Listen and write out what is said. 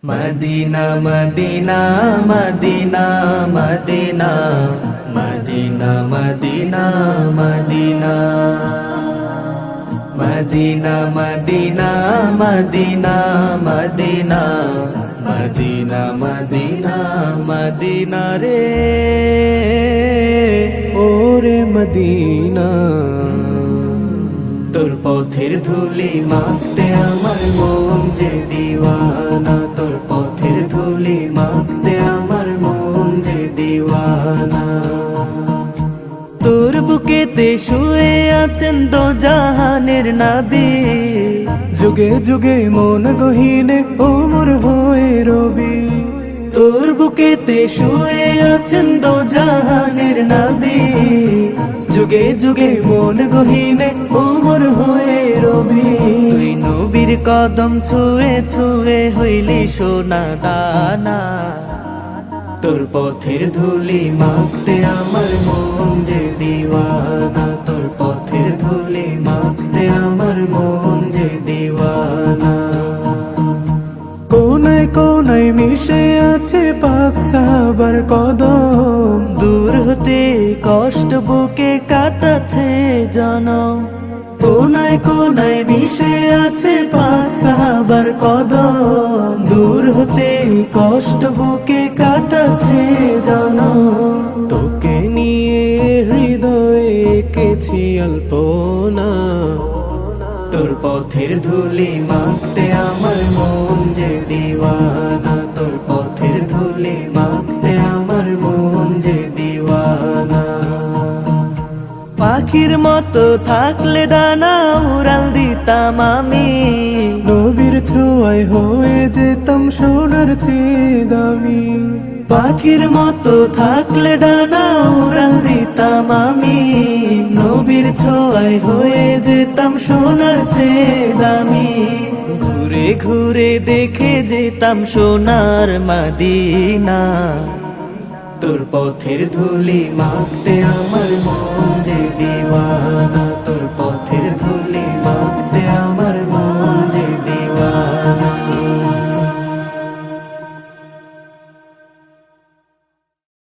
Medina Medina Medina Medina Medina Medina Medina Medina Medina Medina Medina Medina Medina Medina রে ওরে Medina তোর পথের ধুলি মাখতে আমার মন যে দিওয়ানা, তোর পথের ধুলি মাখতে আমার মন যে দিওয়ানা। তোর বুকেতে শুয়ে আছেন দো জাহানের নবী, যুগে যুগে মন গহীনে ওমর হয়ে রবি। তোর বুকেতে শুয়ে আছেন দো জাহানের নবী, যুগে যুগে মন গহীনে ওমর হয়ে রবি। তুই নবীর কদম ছুঁয়ে ছুঁয়ে হইলি সোনা দানা, তোর পথের ধুলি মাখতে আমার মন যে দিওয়ানা, তোর পথের ধুলি মাখতে আমার মন যে দিওয়ানা। কোনায় কোনায় মিশে আছে পাক সাহাবার কদম, দূর হতে কষ্ট বুকে কাটাচ্ছে জনম। কোনায় কোনায় মিশে আছে পাক সাহাবার কদম, দূর হতে কষ্ট বুকে কাটাচ্ছে জনম। তোকে নিয়ে হৃদয়ে এঁকেছি আলপনা, তোর পথের ধুলি মাখতে আমার মন যে দিওয়ানা, তোর পথের ধুলি মাখতে আমার মন যে দিওয়ানা। পাখির মতো থাকলে ডানা উড়াল দিতাম আমি, নবীর ছোঁয়ায় হয়ে যেতাম সোনার চেয়ে দামি। পাখির মতো থাকলে ডানা উড়াল দিতাম আমি, নবীর ছোঁয়ায় হয়ে যেতাম সোনার চেয়ে দামি। ঘুরে ঘুরে দেখে যেতাম সোনার মদিনা, তোর পথের ধুলি মাখতে আমার মন যে দিওয়ানা, তোর পথের ধুলি